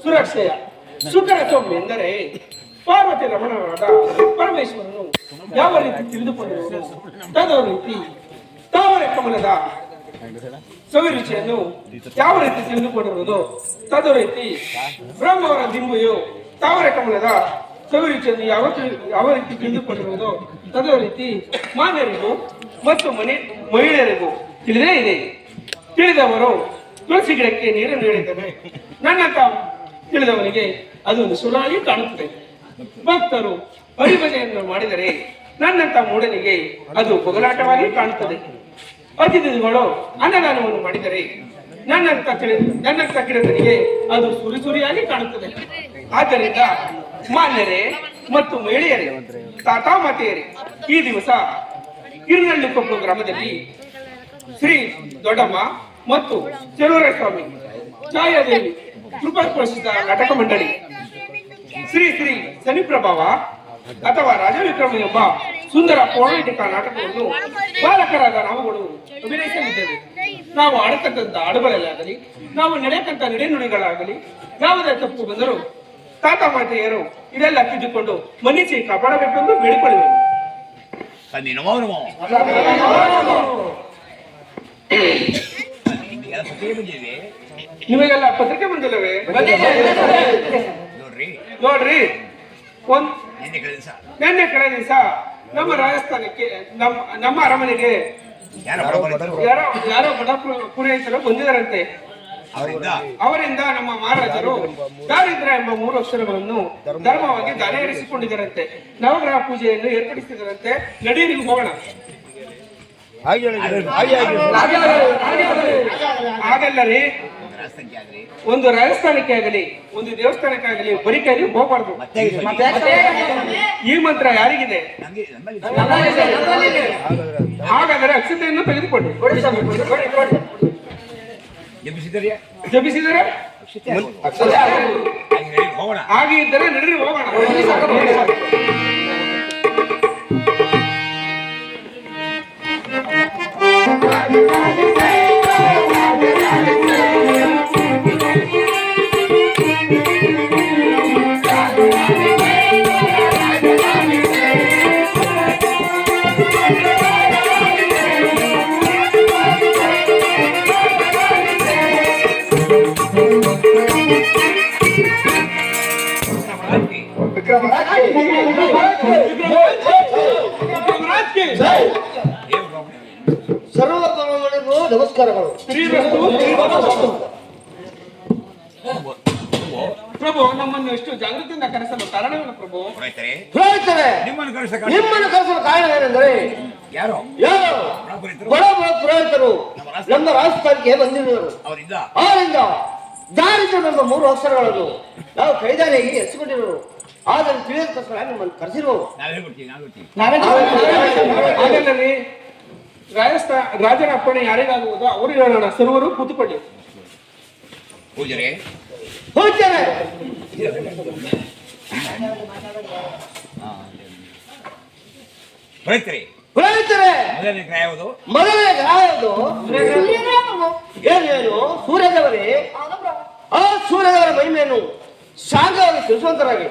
ಸುರಕ್ಷೆಯ ಸುಖರಸಂ ಎಂದರೆ ಪಾರ್ವತಿ ರಮಣನಾದ ಪರಮೇಶ್ವರನು ಯಾವ ರೀತಿ ತಿಳಿದುಕೊಂಡಿರುವುದು ತದ ರೀತಿ ತಾವರೆ ಕಮಲದ ಸವಿರುಚಿಯನ್ನು ಯಾವ ರೀತಿ ತಿಳಿದುಕೊಂಡಿರುವುದು ತದ ರೀತಿ ಬ್ರಹ್ಮವರ ದಿಂಬುಯು ತಾವರೆ ಕಮಲದ ಸವಿರುಚಿಯನ್ನು ಯಾವ ರೀತಿ ತಿಳಿದುಕೊಂಡಿರುವುದು ತದ ರೀತಿ ಮಾನ್ಯರಿಗೂ ಮತ್ತು ಮಹಿಳೆಯರಿಗೂ ತಿಳಿದೇ ಇದೆ. ತಿಳಿದವರು ತುಳಸಿ ಗಿಡಕ್ಕೆ ನೀರನ್ನು ನೀಡಿದ್ದಾರೆ. ನನ್ನಂತ ತಿಳಿದವನಿಗೆ ಅದೊಂದು ಸುಳ್ಳಾಗಿ ಕಾಣುತ್ತದೆ. ಭಕ್ತರು ಹರಿಭಜನೆಯನ್ನು ಮಾಡಿದರೆ ನನ್ನಂತ ಮೂಢನಿಗೆ ಅದು ಬೊಗಲಾಟವಾಗಿ ಕಾಣುತ್ತದೆ. ಅತಿಥಿಗಳು ಅನ್ನದಾನವನ್ನು ಮಾಡಿದರೆ ನನ್ನಂತ ಕಿಡತನಿಗೆ ಅದು ಸುರಿಸುರಿಯಾಗಿ ಕಾಣುತ್ತದೆ. ಆದ್ದರಿಂದ ಮಾನ್ಯರೇ ಮತ್ತು ಮಹಿಳೆಯರೇ, ತಾತಾ ಮಾತೆಯರೇ, ಈ ದಿವಸ ಕಿರುನಳ್ಳಿಕೊಪ್ಪ ಗ್ರಾಮದಲ್ಲಿ ಶ್ರೀ ದೊಡ್ಡಮ್ಮ ಮತ್ತು ಚೆಲುವರಾಯ ಸ್ವಾಮಿ, ಛಾಯಾದೇವಿ, ಕೃಪಾ ಪೋಷಿತ ನಾಟಕ ಮಂಡಳಿ, ಶ್ರೀ ಶ್ರೀ ಶನಿಪ್ರಭಾವ ಅಥವಾ ರಾಜವಿಕ್ರಮ ಎಂಬ ಸುಂದರ ಪೌರಾಣಿಕ ನಾಟಕವನ್ನು ಬಾಲಕರಾದ ನಾವುಗಳು ಅಭಿನಯಿಸಲಿದ್ದೇವೆ. ನಾವು ಆಡತಕ್ಕಂಥ ಹಾಡುಗಳಲ್ಲಾಗಲಿ, ನಾವು ನಡೆಯಕ್ಕಂಥ ನಡೆನುಡಿಗಳಾಗಲಿ, ಯಾವುದೇ ತಪ್ಪು ಬಂದರೂ ತಾತ ಮಾತೆಯರು ಇದೆಲ್ಲ ತಿದ್ದುಕೊಂಡು ಮನ್ನಿಸಿ ಕಾಪಾಡಬೇಕೆಂದು ಬೇಡಿಕೊಳ್ಳುವೆನು. ನಿಮಗೆಲ್ಲ ಪತ್ರಿಕೆ ಬಂದಿಲ್ಲವೇ? ನೋಡ್ರಿ, ನಿನ್ನೆ ಕಳೆ ದಿವಸ ನಮ್ಮ ರಾಜಸ್ಥಾನಕ್ಕೆ ನಮ್ಮ ಅರಮನೆಗೆ ಯಾರೋ ಬಡ ಪುರೋಹಿತರು ಬಂದಿದ್ದಾರಂತೆ. ಅವರಿಂದ ನಮ್ಮ ಮಹಾರಾಜರು ದಾರಿದ್ರ್ಯ ಎಂಬ 3 ಅಕ್ಷರಗಳನ್ನು ಧರ್ಮವಾಗಿ ದಾನೇರಿಸಿಕೊಂಡಿದ್ದರಂತೆ. ನವಗ್ರಹ ಪೂಜೆಯನ್ನು ಏರ್ಪಡಿಸಿದರಂತೆ. ನಡೀರಿ ಹೋಗೋಣ. ಹಾಗಲ್ಲರಿ, ಒಂದು ರಾಜಸ್ಥಾನಕ್ಕೆ ಆಗಲಿ, ಒಂದು ದೇವಸ್ಥಾನಕ್ಕೆ ಆಗಲಿ ಬರೀ ಕೈಲಿ ಹೋಗಬಾರ್ದು. ಈ ಮಂತ್ರ ಯಾರಿಗಿದೆ? ಹಾಗಾದರೆ ಅಕ್ಷತೆಯನ್ನು ತೆಗೆದುಕೊಂಡು ಜಪಿಸಿದರೆ ಹಾಗೆ ಇದ್ದರೆ ನಡೀರಿ ಹೋಗೋಣ. ಸರ್ವಧರ್ಮಗಳಿಗೂ ನಮಸ್ಕಾರಗಳು. ಪ್ರಭು, ನಮ್ಮನ್ನು ಎಷ್ಟು ಜಾಗೃತಿಯಿಂದ ಕರೆಸಲು ಕಾರಣವೇನು ಪ್ರಭು? ನಿಮ್ಮನ್ನು ಕರೆಸಲು ಕಾರಣವೇನೆಂದರೆ ಬಡ ಪುರೋಹಿತರು ನಮ್ಮ ರಾಜಸ್ಥಾನಕ್ಕೆ ಬಂದಿರುವರು. ಅವರಿಂದ ದಾರಿದ್ರ್ಯವೆಂಬ 3 ಅಕ್ಷರಗಳನ್ನು ನಾವು ಕೈದಾರಿಯಾಗಿ ಎತ್ತಿಕೊಂಡಿರುವರು. ಆದರೆ ತಿಳಿಯೋದಕ್ಕೋಸ್ಕರ ನಿಮ್ಮನ್ನು ಕರೆಸಿರುವರು. ಹಾಗಲ್ಲರಿ, ರಾಜನ ಅಪ್ಪಣೆ ಯಾರಿಗಾಗುವುದು ಅವರು ಹೇಳೋಣ. ಸರ್ವರು ಕೂತುಕೊಳ್ಳಿ. ಪೂಜಾರೆ ಮೊದಲನೇ ಗ್ರಹ ಯಾವುದು? ಏನೇನು ಸೂರ್ಯದೇವರೇ, ಆ ಸೂರ್ಯದೇವರ ಮಹಿಮೆಯನ್ನು ಸಾಂಗವಾಗಿ ತಿಳಿಸುವಂತರಾಗಿ